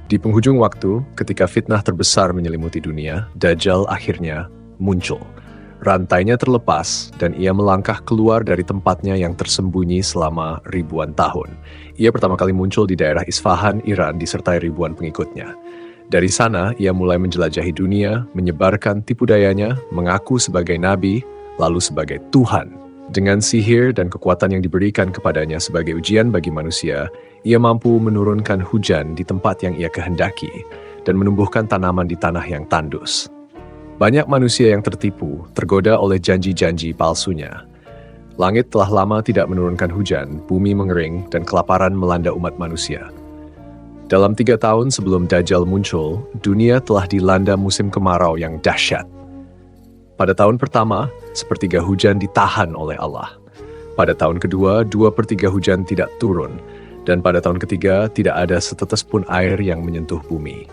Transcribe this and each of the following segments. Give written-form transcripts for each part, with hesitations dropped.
Di penghujung waktu, ketika fitnah terbesar menyelimuti dunia, Dajjal akhirnya muncul. Rantainya terlepas dan ia melangkah keluar dari tempatnya yang tersembunyi selama ribuan tahun. Ia pertama kali muncul di daerah Isfahan, Iran disertai ribuan pengikutnya. Dari sana, ia mulai menjelajahi dunia, menyebarkan tipu dayanya, mengaku sebagai nabi, lalu sebagai Tuhan. Dengan sihir dan kekuatan yang diberikan kepadanya sebagai ujian bagi manusia, ia mampu menurunkan hujan di tempat yang ia kehendaki dan menumbuhkan tanaman di tanah yang tandus. Banyak manusia yang tertipu, tergoda oleh janji-janji palsunya. Langit telah lama tidak menurunkan hujan, bumi mengering, dan kelaparan melanda umat manusia. Dalam 3 tahun sebelum Dajjal muncul, dunia telah dilanda musim kemarau yang dahsyat. Pada tahun pertama, sepertiga hujan ditahan oleh Allah. Pada tahun kedua, 2/3 hujan tidak turun, dan pada tahun ketiga tidak ada setetes pun air yang menyentuh bumi.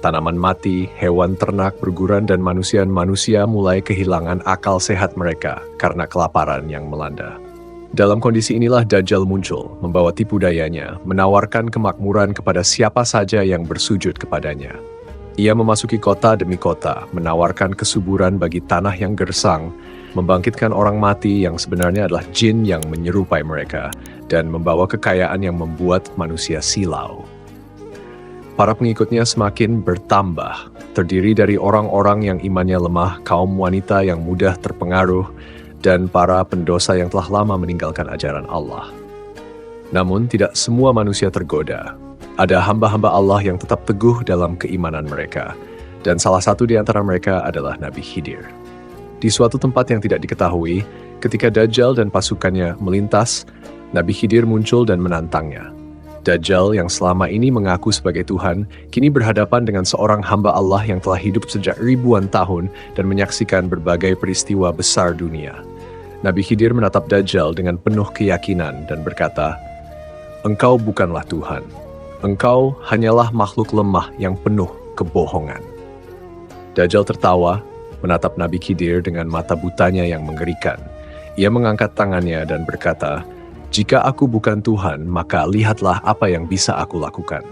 Tanaman mati, hewan ternak berguran, dan manusia mulai kehilangan akal sehat mereka karena kelaparan yang melanda. Dalam kondisi inilah Dajjal muncul, membawa tipu dayanya, menawarkan kemakmuran kepada siapa saja yang bersujud kepadanya. Ia memasuki kota demi kota, menawarkan kesuburan bagi tanah yang gersang, membangkitkan orang mati yang sebenarnya adalah jin yang menyerupai mereka, dan membawa kekayaan yang membuat manusia silau. Para pengikutnya semakin bertambah, terdiri dari orang-orang yang imannya lemah, kaum wanita yang mudah terpengaruh, dan para pendosa yang telah lama meninggalkan ajaran Allah. Namun tidak semua manusia tergoda. Ada hamba-hamba Allah yang tetap teguh dalam keimanan mereka, dan salah satu di antara mereka adalah Nabi Khidir. Di suatu tempat yang tidak diketahui, ketika Dajjal dan pasukannya melintas, Nabi Khidir muncul dan menantangnya. Dajjal yang selama ini mengaku sebagai Tuhan, kini berhadapan dengan seorang hamba Allah yang telah hidup sejak ribuan tahun dan menyaksikan berbagai peristiwa besar dunia. Nabi Khidir menatap Dajjal dengan penuh keyakinan dan berkata, "Engkau bukanlah Tuhan. Engkau hanyalah makhluk lemah yang penuh kebohongan." Dajjal tertawa, menatap Nabi Khidir dengan mata butanya yang mengerikan. Ia mengangkat tangannya dan berkata, "Jika aku bukan Tuhan, maka lihatlah apa yang bisa aku lakukan."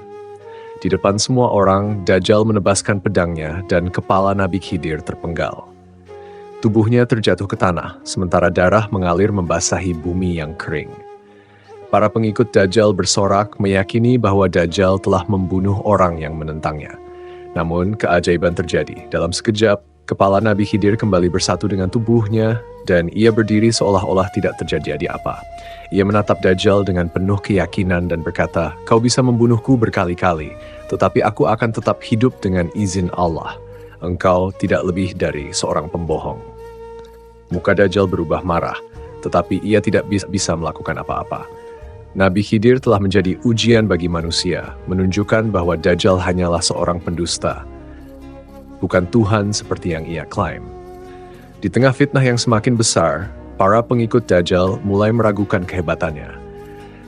Di depan semua orang, Dajjal menebaskan pedangnya dan kepala Nabi Khidir terpenggal. Tubuhnya terjatuh ke tanah, sementara darah mengalir membasahi bumi yang kering. Para pengikut Dajjal bersorak meyakini bahwa Dajjal telah membunuh orang yang menentangnya. Namun, keajaiban terjadi. Dalam sekejap, kepala Nabi Khidir kembali bersatu dengan tubuhnya, dan ia berdiri seolah-olah tidak terjadi apa. Ia menatap Dajjal dengan penuh keyakinan dan berkata, "Kau bisa membunuhku berkali-kali, tetapi aku akan tetap hidup dengan izin Allah. Engkau tidak lebih dari seorang pembohong." Muka Dajjal berubah marah, tetapi ia tidak bisa melakukan apa-apa. Nabi Khidir telah menjadi ujian bagi manusia, menunjukkan bahwa Dajjal hanyalah seorang pendusta, bukan Tuhan seperti yang ia klaim. Di tengah fitnah yang semakin besar, para pengikut Dajjal mulai meragukan kehebatannya.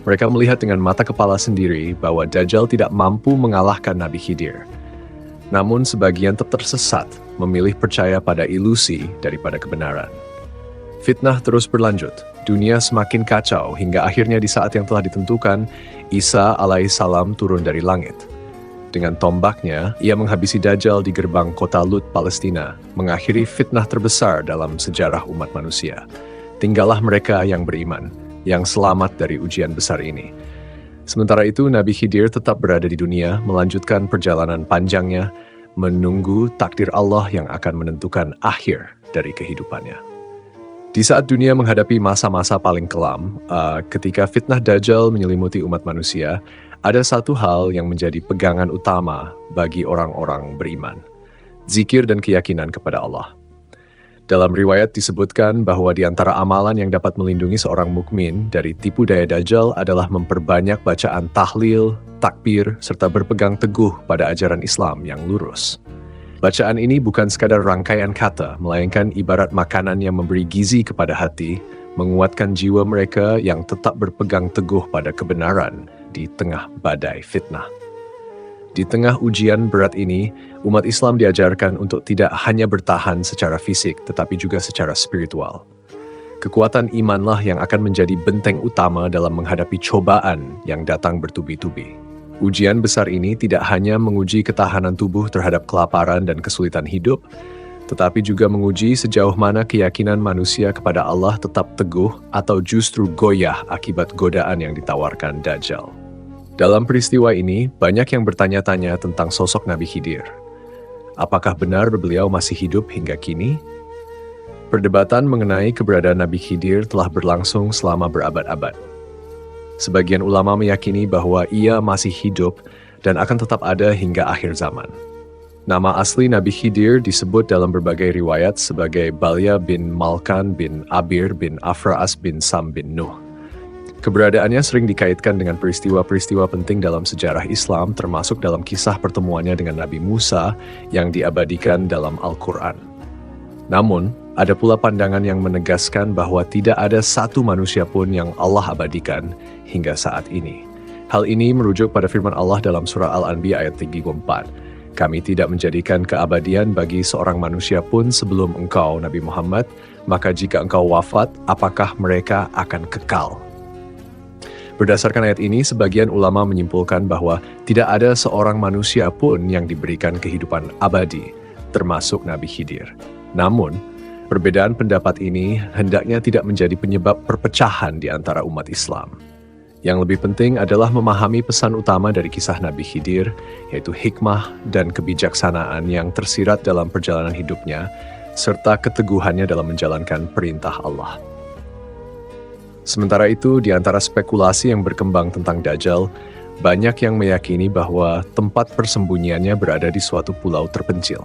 Mereka melihat dengan mata kepala sendiri bahwa Dajjal tidak mampu mengalahkan Nabi Khidir. Namun sebagian tetap tersesat, memilih percaya pada ilusi daripada kebenaran. Fitnah terus berlanjut. Dunia semakin kacau hingga akhirnya di saat yang telah ditentukan, Isa alaihissalam turun dari langit. Dengan tombaknya, ia menghabisi Dajjal di gerbang kota Lut, Palestina, mengakhiri fitnah terbesar dalam sejarah umat manusia. Tinggallah mereka yang beriman, yang selamat dari ujian besar ini. Sementara itu, Nabi Khidir tetap berada di dunia, melanjutkan perjalanan panjangnya, menunggu takdir Allah yang akan menentukan akhir dari kehidupannya. Di saat dunia menghadapi masa-masa paling kelam, ketika fitnah Dajjal menyelimuti umat manusia, ada satu hal yang menjadi pegangan utama bagi orang-orang beriman, zikir dan keyakinan kepada Allah. Dalam riwayat disebutkan bahwa di antara amalan yang dapat melindungi seorang mukmin dari tipu daya Dajjal adalah memperbanyak bacaan tahlil, takbir, serta berpegang teguh pada ajaran Islam yang lurus. Bacaan ini bukan sekadar rangkaian kata, melainkan ibarat makanan yang memberi gizi kepada hati, menguatkan jiwa mereka yang tetap berpegang teguh pada kebenaran di tengah badai fitnah. Di tengah ujian berat ini, umat Islam diajarkan untuk tidak hanya bertahan secara fisik, tetapi juga secara spiritual. Kekuatan imanlah yang akan menjadi benteng utama dalam menghadapi cobaan yang datang bertubi-tubi. Ujian besar ini tidak hanya menguji ketahanan tubuh terhadap kelaparan dan kesulitan hidup, tetapi juga menguji sejauh mana keyakinan manusia kepada Allah tetap teguh atau justru goyah akibat godaan yang ditawarkan Dajjal. Dalam peristiwa ini, banyak yang bertanya-tanya tentang sosok Nabi Khidir. Apakah benar beliau masih hidup hingga kini? Perdebatan mengenai keberadaan Nabi Khidir telah berlangsung selama berabad-abad. Sebagian ulama meyakini bahwa ia masih hidup dan akan tetap ada hingga akhir zaman. Nama asli Nabi Khidir disebut dalam berbagai riwayat sebagai Balya bin Malkan bin Abir bin Afra'as bin Sam bin Nuh. Keberadaannya sering dikaitkan dengan peristiwa-peristiwa penting dalam sejarah Islam, termasuk dalam kisah pertemuannya dengan Nabi Musa yang diabadikan dalam Al-Quran. Namun, ada pula pandangan yang menegaskan bahwa tidak ada satu manusia pun yang Allah abadikan hingga saat ini. Hal ini merujuk pada firman Allah dalam surah Al-Anbiya ayat 34. Kami tidak menjadikan keabadian bagi seorang manusia pun sebelum engkau, Nabi Muhammad, maka jika engkau wafat, apakah mereka akan kekal? Berdasarkan ayat ini, sebagian ulama menyimpulkan bahwa tidak ada seorang manusia pun yang diberikan kehidupan abadi, termasuk Nabi Khidir. Namun, perbedaan pendapat ini hendaknya tidak menjadi penyebab perpecahan di antara umat Islam. Yang lebih penting adalah memahami pesan utama dari kisah Nabi Khidir, yaitu hikmah dan kebijaksanaan yang tersirat dalam perjalanan hidupnya, serta keteguhannya dalam menjalankan perintah Allah. Sementara itu, di antara spekulasi yang berkembang tentang Dajjal, banyak yang meyakini bahwa tempat persembunyiannya berada di suatu pulau terpencil.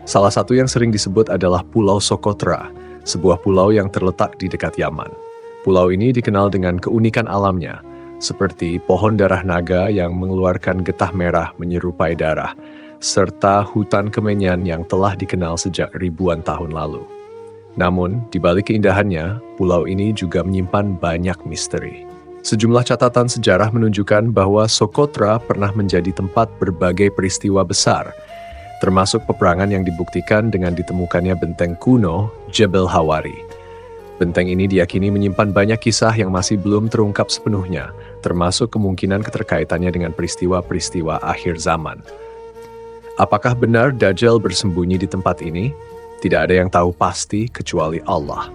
Salah satu yang sering disebut adalah Pulau Socotra, sebuah pulau yang terletak di dekat Yaman. Pulau ini dikenal dengan keunikan alamnya, seperti pohon darah naga yang mengeluarkan getah merah menyerupai darah, serta hutan kemenyan yang telah dikenal sejak ribuan tahun lalu. Namun, di balik keindahannya, pulau ini juga menyimpan banyak misteri. Sejumlah catatan sejarah menunjukkan bahwa Socotra pernah menjadi tempat berbagai peristiwa besar, termasuk peperangan yang dibuktikan dengan ditemukannya benteng kuno Jebel Hawari. Benteng ini diyakini menyimpan banyak kisah yang masih belum terungkap sepenuhnya, termasuk kemungkinan keterkaitannya dengan peristiwa-peristiwa akhir zaman. Apakah benar Dajjal bersembunyi di tempat ini? Tidak ada yang tahu pasti kecuali Allah.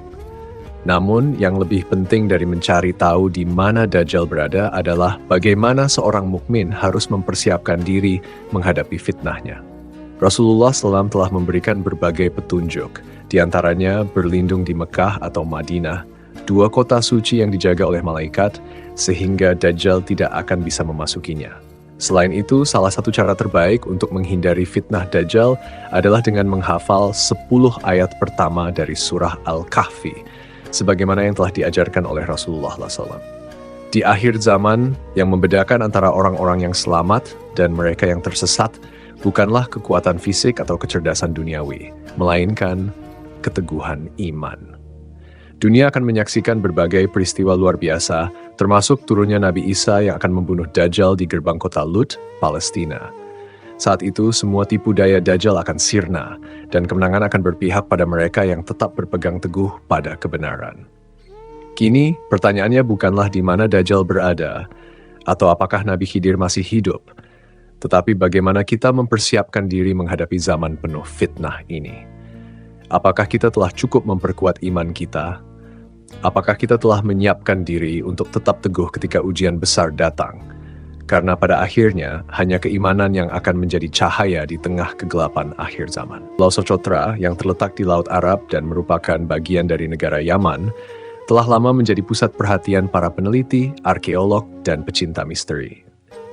Namun, yang lebih penting dari mencari tahu di mana Dajjal berada adalah bagaimana seorang mukmin harus mempersiapkan diri menghadapi fitnahnya. Rasulullah SAW telah memberikan berbagai petunjuk, di antaranya berlindung di Mekah atau Madinah, dua kota suci yang dijaga oleh malaikat, sehingga Dajjal tidak akan bisa memasukinya. Selain itu, salah satu cara terbaik untuk menghindari fitnah Dajjal adalah dengan menghafal 10 ayat pertama dari surah Al-Kahfi, sebagaimana yang telah diajarkan oleh Rasulullah SAW. Di akhir zaman, yang membedakan antara orang-orang yang selamat dan mereka yang tersesat, bukanlah kekuatan fisik atau kecerdasan duniawi, melainkan keteguhan iman. Dunia akan menyaksikan berbagai peristiwa luar biasa, termasuk turunnya Nabi Isa yang akan membunuh Dajjal di gerbang kota Lut, Palestina. Saat itu, semua tipu daya Dajjal akan sirna, dan kemenangan akan berpihak pada mereka yang tetap berpegang teguh pada kebenaran. Kini, pertanyaannya bukanlah di mana Dajjal berada, atau apakah Nabi Khidir masih hidup, tetapi bagaimana kita mempersiapkan diri menghadapi zaman penuh fitnah ini. Apakah kita telah cukup memperkuat iman kita? Apakah kita telah menyiapkan diri untuk tetap teguh ketika ujian besar datang? Karena pada akhirnya, hanya keimanan yang akan menjadi cahaya di tengah kegelapan akhir zaman. Pulau Socotra yang terletak di Laut Arab dan merupakan bagian dari negara Yaman, telah lama menjadi pusat perhatian para peneliti, arkeolog, dan pecinta misteri.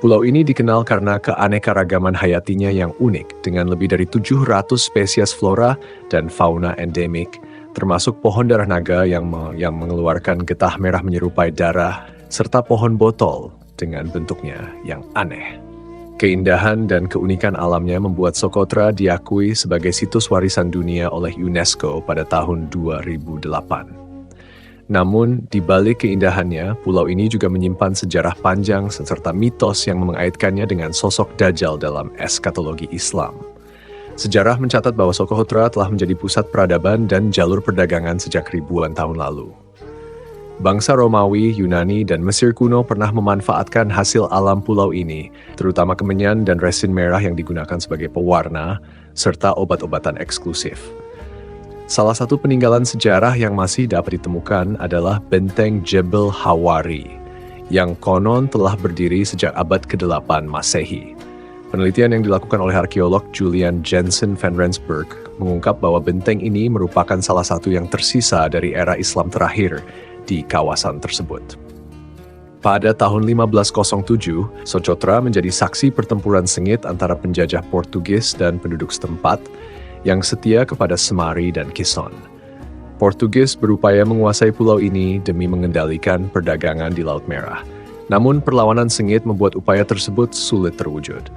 Pulau ini dikenal karena keanekaragaman hayatinya yang unik dengan lebih dari 700 spesies flora dan fauna endemik, termasuk pohon darah naga yang mengeluarkan getah merah menyerupai darah, serta pohon botol dengan bentuknya yang aneh. Keindahan dan keunikan alamnya membuat Socotra diakui sebagai situs warisan dunia oleh UNESCO pada tahun 2008. Namun, di balik keindahannya, pulau ini juga menyimpan sejarah panjang serta mitos yang mengaitkannya dengan sosok Dajjal dalam eskatologi Islam. Sejarah mencatat bahwa Socotra telah menjadi pusat peradaban dan jalur perdagangan sejak ribuan tahun lalu. Bangsa Romawi, Yunani, dan Mesir kuno pernah memanfaatkan hasil alam pulau ini, terutama kemenyan dan resin merah yang digunakan sebagai pewarna, serta obat-obatan eksklusif. Salah satu peninggalan sejarah yang masih dapat ditemukan adalah Benteng Jebel Hawari, yang konon telah berdiri sejak abad ke-8 Masehi. Penelitian yang dilakukan oleh arkeolog Julian Jensen van Rensburg mengungkap bahwa benteng ini merupakan salah satu yang tersisa dari era Islam terakhir di kawasan tersebut. Pada tahun 1507, Socotra menjadi saksi pertempuran sengit antara penjajah Portugis dan penduduk setempat yang setia kepada Semari dan Quezon. Portugis berupaya menguasai pulau ini demi mengendalikan perdagangan di Laut Merah. Namun perlawanan sengit membuat upaya tersebut sulit terwujud.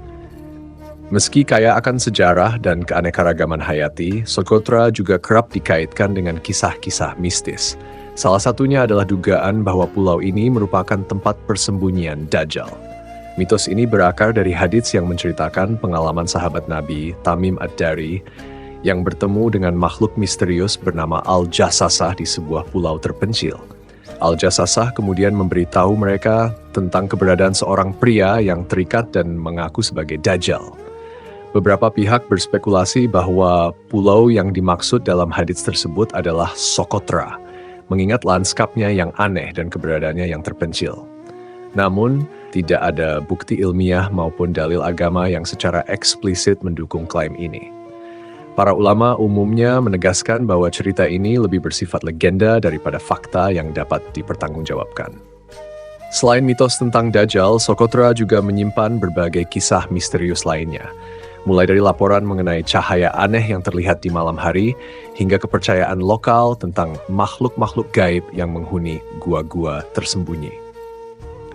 Meski kaya akan sejarah dan keanekaragaman hayati, Socotra juga kerap dikaitkan dengan kisah-kisah mistis. Salah satunya adalah dugaan bahwa pulau ini merupakan tempat persembunyian Dajjal. Mitos ini berakar dari hadits yang menceritakan pengalaman sahabat Nabi Tamim Ad-Dari yang bertemu dengan makhluk misterius bernama Al-Jassasah di sebuah pulau terpencil. Al-Jassasah kemudian memberitahu mereka tentang keberadaan seorang pria yang terikat dan mengaku sebagai Dajjal. Beberapa pihak berspekulasi bahwa pulau yang dimaksud dalam hadits tersebut adalah Socotra, mengingat lanskapnya yang aneh dan keberadaannya yang terpencil. Namun, tidak ada bukti ilmiah maupun dalil agama yang secara eksplisit mendukung klaim ini. Para ulama umumnya menegaskan bahwa cerita ini lebih bersifat legenda daripada fakta yang dapat dipertanggungjawabkan. Selain mitos tentang Dajjal, Socotra juga menyimpan berbagai kisah misterius lainnya, mulai dari laporan mengenai cahaya aneh yang terlihat di malam hari, hingga kepercayaan lokal tentang makhluk-makhluk gaib yang menghuni gua-gua tersembunyi.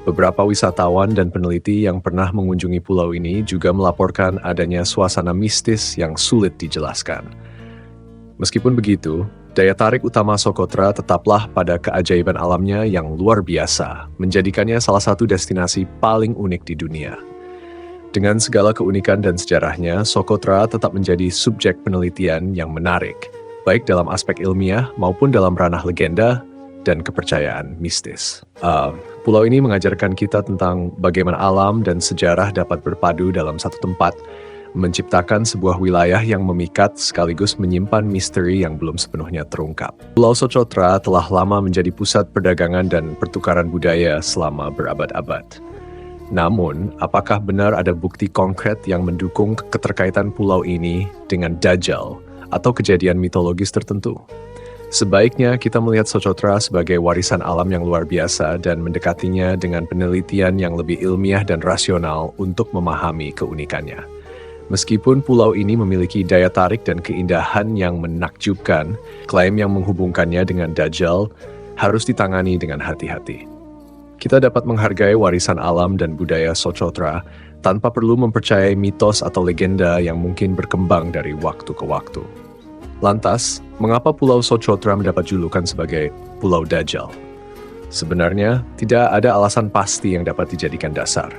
Beberapa wisatawan dan peneliti yang pernah mengunjungi pulau ini juga melaporkan adanya suasana mistis yang sulit dijelaskan. Meskipun begitu, daya tarik utama Socotra tetaplah pada keajaiban alamnya yang luar biasa, menjadikannya salah satu destinasi paling unik di dunia. Dengan segala keunikan dan sejarahnya, Socotra tetap menjadi subjek penelitian yang menarik, baik dalam aspek ilmiah maupun dalam ranah legenda dan kepercayaan mistis. Pulau ini mengajarkan kita tentang bagaimana alam dan sejarah dapat berpadu dalam satu tempat, menciptakan sebuah wilayah yang memikat sekaligus menyimpan misteri yang belum sepenuhnya terungkap. Pulau Socotra telah lama menjadi pusat perdagangan dan pertukaran budaya selama berabad-abad. Namun, apakah benar ada bukti konkret yang mendukung keterkaitan pulau ini dengan Dajjal atau kejadian mitologis tertentu? Sebaiknya kita melihat Socotra sebagai warisan alam yang luar biasa dan mendekatinya dengan penelitian yang lebih ilmiah dan rasional untuk memahami keunikannya. Meskipun pulau ini memiliki daya tarik dan keindahan yang menakjubkan, klaim yang menghubungkannya dengan Dajjal harus ditangani dengan hati-hati. Kita dapat menghargai warisan alam dan budaya Socotra tanpa perlu mempercayai mitos atau legenda yang mungkin berkembang dari waktu ke waktu. Lantas, mengapa Pulau Socotra mendapat julukan sebagai Pulau Dajjal? Sebenarnya, tidak ada alasan pasti yang dapat dijadikan dasar.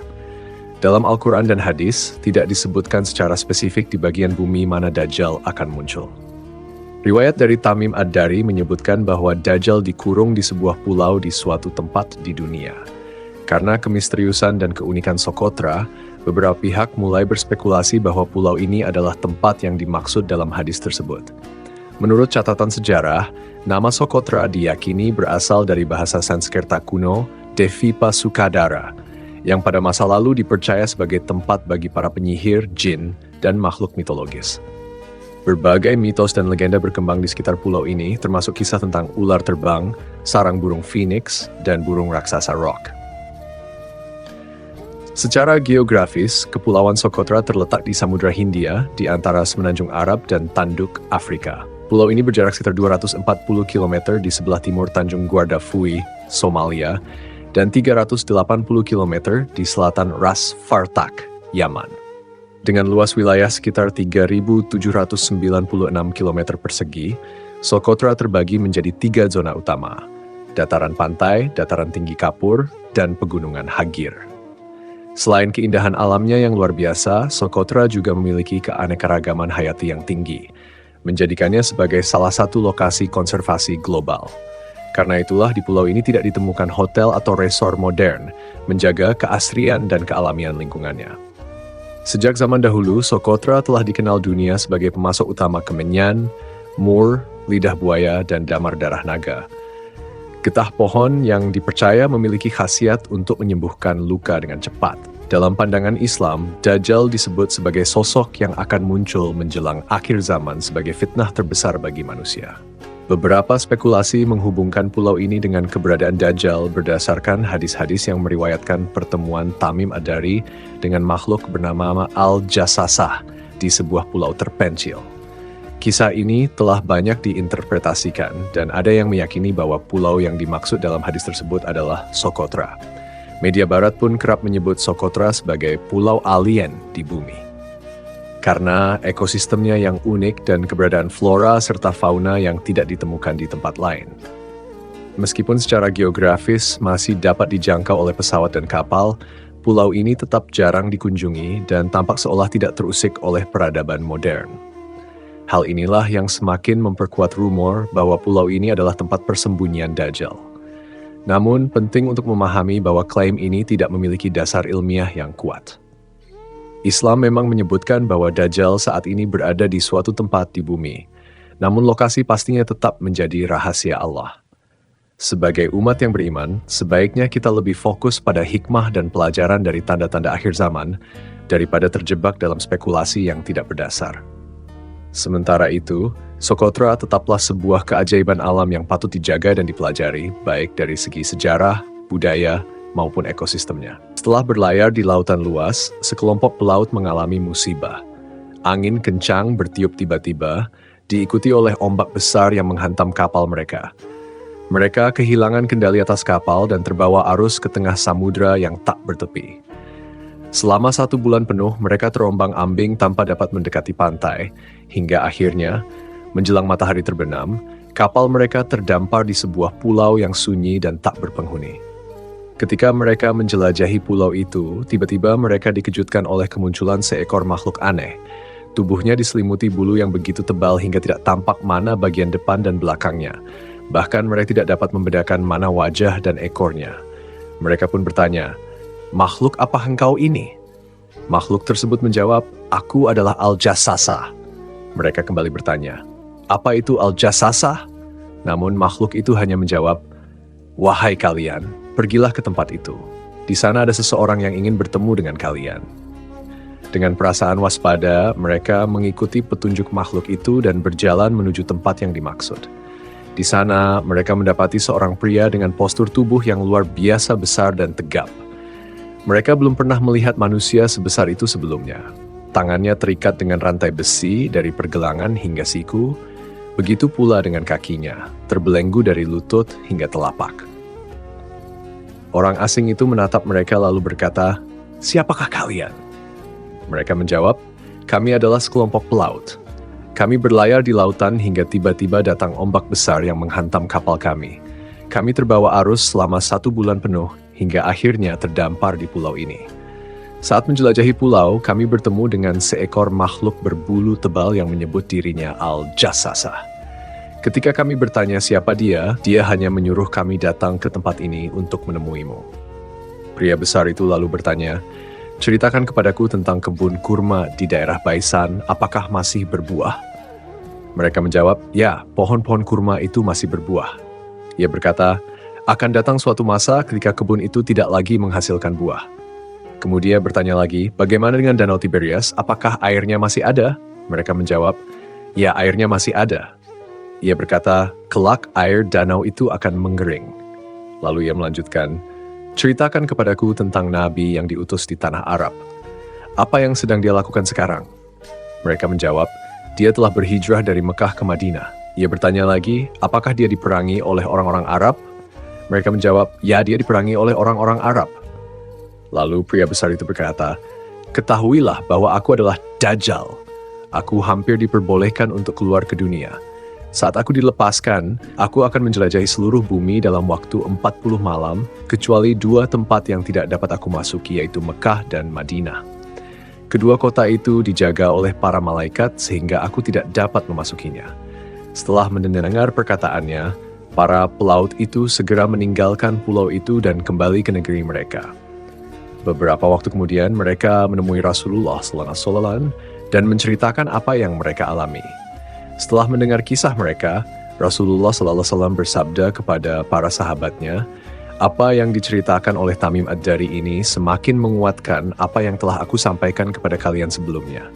Dalam Al-Quran dan hadis, tidak disebutkan secara spesifik di bagian bumi mana Dajjal akan muncul. Riwayat dari Tamim Ad-Dari menyebutkan bahwa Dajjal dikurung di sebuah pulau di suatu tempat di dunia. Karena kemisteriusan dan keunikan Socotra, beberapa pihak mulai berspekulasi bahwa pulau ini adalah tempat yang dimaksud dalam hadis tersebut. Menurut catatan sejarah, nama Socotra diyakini berasal dari bahasa Sanskerta kuno Devipa Sukadara, yang pada masa lalu dipercaya sebagai tempat bagi para penyihir, jin, dan makhluk mitologis. Berbagai mitos dan legenda berkembang di sekitar pulau ini, termasuk kisah tentang ular terbang, sarang burung phoenix, dan burung raksasa rock. Secara geografis, Kepulauan Socotra terletak di Samudra Hindia, di antara Semenanjung Arab dan Tanduk Afrika. Pulau ini berjarak sekitar 240 km di sebelah timur Tanjung Guardafui, Somalia, dan 380 km di selatan Ras Fartak, Yaman. Dengan luas wilayah sekitar 3.796 km persegi, Socotra terbagi menjadi 3 zona utama: dataran pantai, dataran tinggi kapur, dan pegunungan Hagir. Selain keindahan alamnya yang luar biasa, Socotra juga memiliki keanekaragaman hayati yang tinggi, menjadikannya sebagai salah satu lokasi konservasi global. Karena itulah di pulau ini tidak ditemukan hotel atau resor modern, menjaga keasrian dan kealamian lingkungannya. Sejak zaman dahulu, Socotra telah dikenal dunia sebagai pemasok utama kemenyan, mur, lidah buaya, dan damar darah naga. Getah pohon yang dipercaya memiliki khasiat untuk menyembuhkan luka dengan cepat. Dalam pandangan Islam, Dajjal disebut sebagai sosok yang akan muncul menjelang akhir zaman sebagai fitnah terbesar bagi manusia. Beberapa spekulasi menghubungkan pulau ini dengan keberadaan Dajjal berdasarkan hadis-hadis yang meriwayatkan pertemuan Tamim Ad-Dari dengan makhluk bernama Al-Jassasah di sebuah pulau terpencil. Kisah ini telah banyak diinterpretasikan dan ada yang meyakini bahwa pulau yang dimaksud dalam hadis tersebut adalah Socotra. Media barat pun kerap menyebut Socotra sebagai pulau alien di bumi. Karena ekosistemnya yang unik dan keberadaan flora serta fauna yang tidak ditemukan di tempat lain. Meskipun secara geografis masih dapat dijangkau oleh pesawat dan kapal, pulau ini tetap jarang dikunjungi dan tampak seolah tidak terusik oleh peradaban modern. Hal inilah yang semakin memperkuat rumor bahwa pulau ini adalah tempat persembunyian Dajjal. Namun, penting untuk memahami bahwa klaim ini tidak memiliki dasar ilmiah yang kuat. Islam memang menyebutkan bahwa Dajjal saat ini berada di suatu tempat di bumi, namun lokasi pastinya tetap menjadi rahasia Allah. Sebagai umat yang beriman, sebaiknya kita lebih fokus pada hikmah dan pelajaran dari tanda-tanda akhir zaman daripada terjebak dalam spekulasi yang tidak berdasar. Sementara itu, Socotra tetaplah sebuah keajaiban alam yang patut dijaga dan dipelajari, baik dari segi sejarah, budaya, maupun ekosistemnya. Setelah berlayar di lautan luas, sekelompok pelaut mengalami musibah. Angin kencang bertiup tiba-tiba, diikuti oleh ombak besar yang menghantam kapal mereka. Mereka kehilangan kendali atas kapal dan terbawa arus ke tengah samudra yang tak bertepi. Selama 1 bulan penuh, mereka terombang-ambing tanpa dapat mendekati pantai, hingga akhirnya, menjelang matahari terbenam, kapal mereka terdampar di sebuah pulau yang sunyi dan tak berpenghuni. Ketika mereka menjelajahi pulau itu, tiba-tiba mereka dikejutkan oleh kemunculan seekor makhluk aneh. Tubuhnya diselimuti bulu yang begitu tebal hingga tidak tampak mana bagian depan dan belakangnya. Bahkan mereka tidak dapat membedakan mana wajah dan ekornya. Mereka pun bertanya, "Makhluk apa engkau ini?" Makhluk tersebut menjawab, "Aku adalah Al-Jassasah." Mereka kembali bertanya, "Apa itu Al-Jassasah?" Namun makhluk itu hanya menjawab, "Wahai kalian, pergilah ke tempat itu. Di sana ada seseorang yang ingin bertemu dengan kalian." Dengan perasaan waspada, mereka mengikuti petunjuk makhluk itu dan berjalan menuju tempat yang dimaksud. Di sana, mereka mendapati seorang pria dengan postur tubuh yang luar biasa besar dan tegap. Mereka belum pernah melihat manusia sebesar itu sebelumnya. Tangannya terikat dengan rantai besi dari pergelangan hingga siku, begitu pula dengan kakinya, terbelenggu dari lutut hingga telapak. Orang asing itu menatap mereka lalu berkata, "Siapakah kalian?" Mereka menjawab, "Kami adalah sekelompok pelaut. Kami berlayar di lautan hingga tiba-tiba datang ombak besar yang menghantam kapal kami. Kami terbawa arus selama 1 bulan penuh hingga akhirnya terdampar di pulau ini. Saat menjelajahi pulau, kami bertemu dengan seekor makhluk berbulu tebal yang menyebut dirinya Al-Jassasah. Ketika kami bertanya siapa dia hanya menyuruh kami datang ke tempat ini untuk menemuimu." Pria besar itu lalu bertanya, "Ceritakan kepadaku tentang kebun kurma di daerah Baisan, apakah masih berbuah?" Mereka menjawab, "Ya, pohon-pohon kurma itu masih berbuah." Ia berkata, "Akan datang suatu masa ketika kebun itu tidak lagi menghasilkan buah." Kemudian bertanya lagi, "Bagaimana dengan Danau Tiberias? Apakah airnya masih ada?" Mereka menjawab, "Ya, airnya masih ada." Ia berkata, "Kelak air danau itu akan mengering." Lalu ia melanjutkan, "Ceritakan kepadaku tentang nabi yang diutus di tanah Arab. Apa yang sedang dia lakukan sekarang?" Mereka menjawab, "Dia telah berhijrah dari Mekah ke Madinah." Ia bertanya lagi, "Apakah dia diperangi oleh orang-orang Arab?" Mereka menjawab, "Ya, dia diperangi oleh orang-orang Arab." Lalu pria besar itu berkata, "Ketahuilah bahwa aku adalah Dajjal. Aku hampir diperbolehkan untuk keluar ke dunia. Saat aku dilepaskan, aku akan menjelajahi seluruh bumi dalam waktu 40 malam, kecuali 2 tempat yang tidak dapat aku masuki, yaitu Mekah dan Madinah. Kedua kota itu dijaga oleh para malaikat sehingga aku tidak dapat memasukinya." Setelah mendengar perkataannya, Para pelaut itu segera meninggalkan pulau itu dan kembali ke negeri mereka. Beberapa waktu kemudian mereka menemui Rasulullah SAW dan menceritakan apa yang mereka alami. Setelah mendengar kisah mereka, Rasulullah SAW bersabda kepada para sahabatnya, "Apa yang diceritakan oleh Tamim Ad-Dari ini semakin menguatkan apa yang telah aku sampaikan kepada kalian sebelumnya.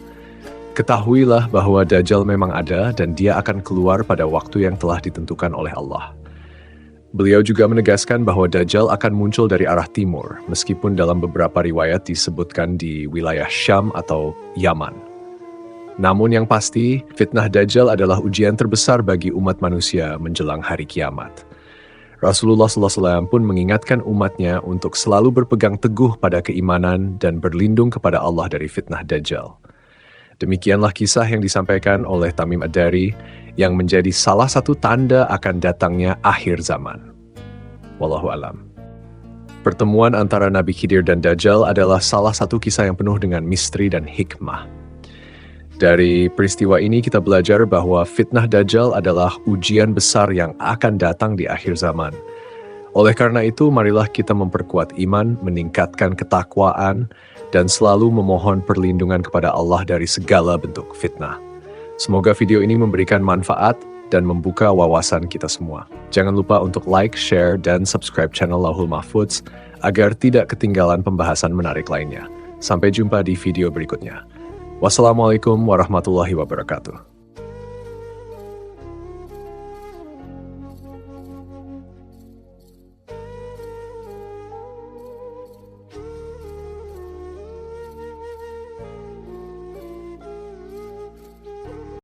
Ketahuilah bahwa Dajjal memang ada dan dia akan keluar pada waktu yang telah ditentukan oleh Allah." Beliau juga menegaskan bahwa Dajjal akan muncul dari arah timur, meskipun dalam beberapa riwayat disebutkan di wilayah Syam atau Yaman. Namun yang pasti, fitnah Dajjal adalah ujian terbesar bagi umat manusia menjelang hari kiamat. Rasulullah SAW pun mengingatkan umatnya untuk selalu berpegang teguh pada keimanan dan berlindung kepada Allah dari fitnah Dajjal. Demikianlah kisah yang disampaikan oleh Tamim Ad-Dari yang menjadi salah satu tanda akan datangnya akhir zaman. Wallahu alam. Pertemuan antara Nabi Khidir dan Dajjal adalah salah satu kisah yang penuh dengan misteri dan hikmah. Dari peristiwa ini kita belajar bahwa fitnah Dajjal adalah ujian besar yang akan datang di akhir zaman. Oleh karena itu, marilah kita memperkuat iman, meningkatkan ketakwaan, dan selalu memohon perlindungan kepada Allah dari segala bentuk fitnah. Semoga video ini memberikan manfaat dan membuka wawasan kita semua. Jangan lupa untuk like, share, dan subscribe channel Lauhul Mahfudz agar tidak ketinggalan pembahasan menarik lainnya. Sampai jumpa di video berikutnya. Wassalamualaikum warahmatullahi wabarakatuh.